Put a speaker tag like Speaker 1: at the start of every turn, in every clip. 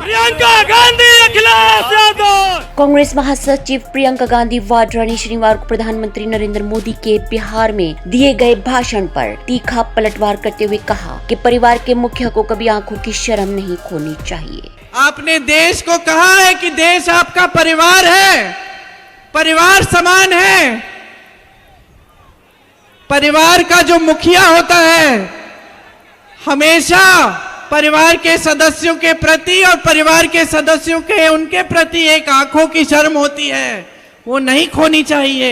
Speaker 1: प्रियंका गांधी अखिलेश यादव।
Speaker 2: कांग्रेस महासचिव प्रियंका गांधी वाड्रा ने शनिवार को प्रधानमंत्री नरेंद्र मोदी के बिहार में दिए गए भाषण पर तीखा पलटवार करते हुए कहा कि परिवार के मुखिया को कभी आंखों की शर्म नहीं खोनी चाहिए।
Speaker 3: आपने देश को कहा है कि देश आपका परिवार है, परिवार समान है। परिवार का जो मुखिया होता है हमेशा परिवार के सदस्यों के प्रति और परिवार के सदस्यों के उनके प्रति एक आंखों की शर्म होती है, वो नहीं खोनी चाहिए,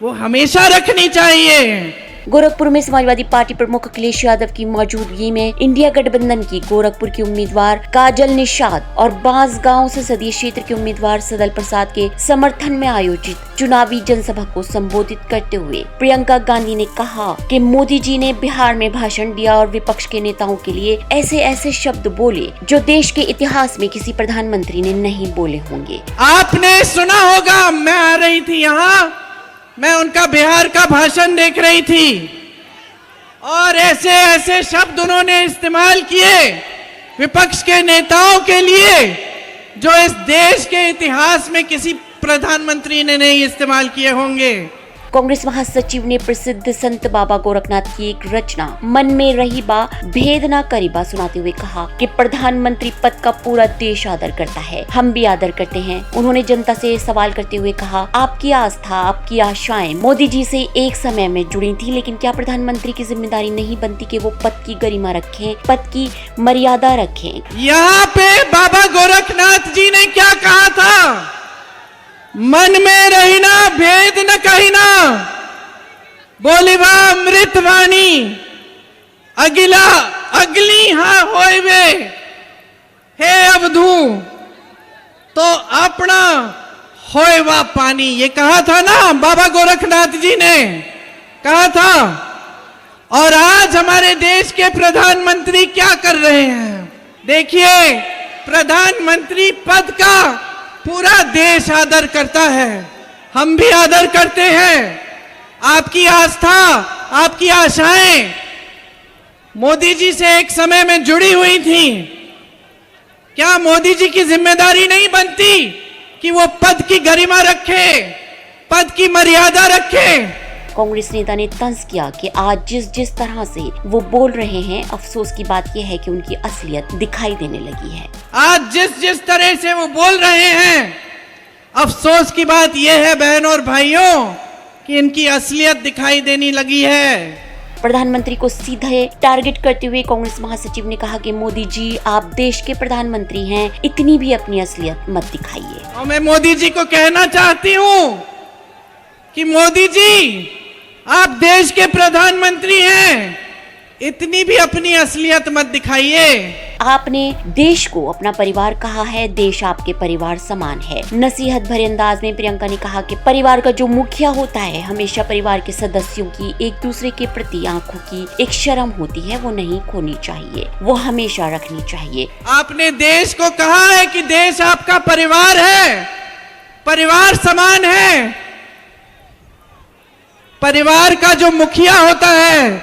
Speaker 3: वो हमेशा रखनी चाहिए।
Speaker 2: गोरखपुर में समाजवादी पार्टी प्रमुख अखिलेश यादव की मौजूदगी में इंडिया गठबंधन की गोरखपुर की उम्मीदवार काजल निषाद और बांसगांव संसदीय क्षेत्र के उम्मीदवार सदल प्रसाद के समर्थन में आयोजित चुनावी जनसभा को संबोधित करते हुए प्रियंका गांधी ने कहा कि मोदी जी ने बिहार में भाषण दिया और विपक्ष के नेताओं के लिए ऐसे ऐसे शब्द बोले जो देश के इतिहास में किसी प्रधानमंत्री ने नहीं बोले होंगे।
Speaker 3: आपने सुना होगा, मैं आ रही थी यहाँ, मैं उनका बिहार का भाषण देख रही थी और ऐसे ऐसे शब्द उन्होंने इस्तेमाल किए विपक्ष के नेताओं के लिए जो इस देश के इतिहास में किसी प्रधानमंत्री ने नहीं इस्तेमाल किए होंगे।
Speaker 2: कांग्रेस महासचिव ने प्रसिद्ध संत बाबा गोरखनाथ की एक रचना मन में रही बा भेद ना करीबा सुनाते हुए कहा कि प्रधानमंत्री पद का पूरा देश आदर करता है, हम भी आदर करते हैं। उन्होंने जनता से सवाल करते हुए कहा, आपकी आस्था, आपकी आशाएं मोदी जी से एक समय में जुड़ी थी, लेकिन क्या प्रधानमंत्री की जिम्मेदारी नहीं बनती कि वो पद की गरिमा रखें, पद की मर्यादा रखें।
Speaker 3: यहाँ पे बाबा गोरखनाथ जी ने क्या कहा था, मन में रही ना भेद न कही ना, बोली बा अमृत वाणी अगिला अगली हाँ होए वे, हे अवधू तो अपना होए वा पानी। ये कहा था ना बाबा गोरखनाथ जी ने कहा था। और आज हमारे देश के प्रधानमंत्री क्या कर रहे हैं, देखिए प्रधानमंत्री पद का पूरा देश आदर करता है, हम भी आदर करते हैं। आपकी आस्था, आपकी आशाएं मोदी जी से एक समय में जुड़ी हुई थी, क्या मोदी जी की जिम्मेदारी नहीं बनती कि वो पद की गरिमा रखे, पद की मर्यादा रखे।
Speaker 2: कांग्रेस नेता ने तंज किया कि आज जिस तरह से वो बोल रहे हैं, अफसोस की बात यह है कि उनकी असलियत दिखाई देने लगी है।
Speaker 3: आज जिस तरह से वो बोल रहे हैं, अफसोस की बात यह है बहनों और भाइयों कि इनकी असलियत दिखाई देने लगी है।
Speaker 2: प्रधानमंत्री को सीधे टारगेट करते हुए कांग्रेस महासचिव ने कहा कि मोदी जी आप देश के प्रधानमंत्री हैं, इतनी भी अपनी असलियत मत दिखाइए।
Speaker 3: और मैं मोदी जी को कहना चाहती हूँ कि मोदी जी आप देश के प्रधानमंत्री हैं, इतनी भी अपनी असलियत मत दिखाइए।
Speaker 2: आपने देश को अपना परिवार कहा है, देश आपके परिवार समान है। नसीहत भरे अंदाज में प्रियंका ने कहा कि परिवार का जो मुखिया होता है हमेशा परिवार के सदस्यों की एक दूसरे के प्रति आंखों की एक शर्म होती है, वो नहीं खोनी चाहिए, वो हमेशा रखनी चाहिए।
Speaker 3: आपने देश को कहा है कि देश आपका परिवार है, परिवार समान है। परिवार का जो मुखिया होता है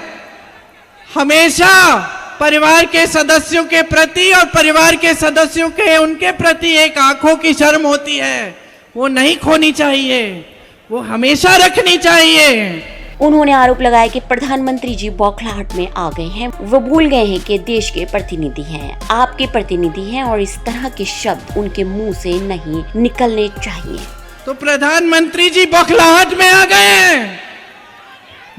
Speaker 3: हमेशा परिवार के सदस्यों के प्रति और परिवार के सदस्यों के उनके प्रति एक आंखों की शर्म होती है, वो नहीं खोनी चाहिए, वो हमेशा रखनी चाहिए।
Speaker 2: उन्होंने आरोप लगाया कि प्रधानमंत्री जी बौखलाहट में आ गए हैं, वो भूल गए हैं कि देश के प्रतिनिधि हैं, आपके प्रतिनिधि हैं और इस तरह के शब्द उनके मुंह से नहीं निकलने चाहिए।
Speaker 3: तो प्रधानमंत्री जी बौखलाहट में आ गए हैं,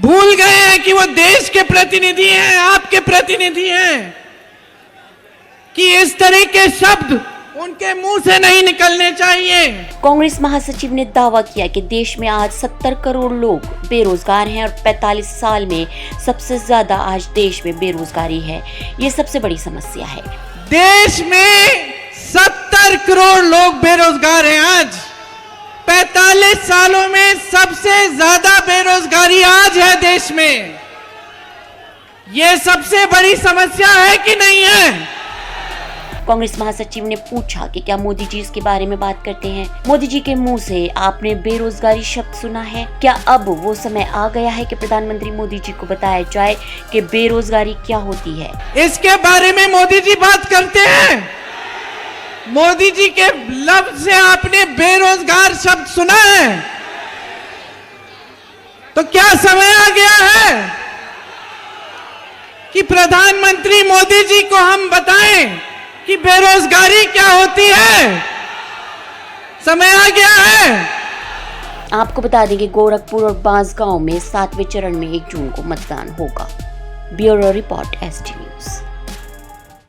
Speaker 3: भूल गए हैं कि वो देश के प्रतिनिधि हैं, आपके प्रतिनिधि हैं, कि इस तरह के शब्द उनके मुंह से नहीं निकलने चाहिए।
Speaker 2: कांग्रेस महासचिव ने दावा किया कि देश में आज 70 करोड़ लोग बेरोजगार हैं और 45 साल में सबसे ज्यादा आज देश में बेरोजगारी है। ये सबसे बड़ी समस्या है।
Speaker 3: देश में 70 करोड़ लोग बेरोजगार हैं आज। 45 सालों में सबसे ज्यादा बेरोजगारी आज है देश में। ये सबसे बड़ी समस्या है कि नहीं है?
Speaker 2: कांग्रेस महासचिव ने पूछा कि क्या मोदी जी इसके बारे में बात करते हैं। मोदी जी के मुंह से आपने बेरोजगारी शब्द सुना है? क्या अब वो समय आ गया है कि प्रधानमंत्री मोदी जी को बताया जाए कि बेरोजगारी क्या होती है?
Speaker 3: इसके बारे में मोदी जी बात करते हैं। मोदी जी के लफ्ज से आपने बेरोजगार शब्द सुना है? तो क्या समय आ गया है कि प्रधानमंत्री मोदी जी को हम बताएं कि बेरोजगारी क्या होती है? समय आ गया है।
Speaker 2: आपको बता दें कि गोरखपुर और बांसगांव में 7वें चरण में 1 जून को मतदान होगा। Bureau report ST news.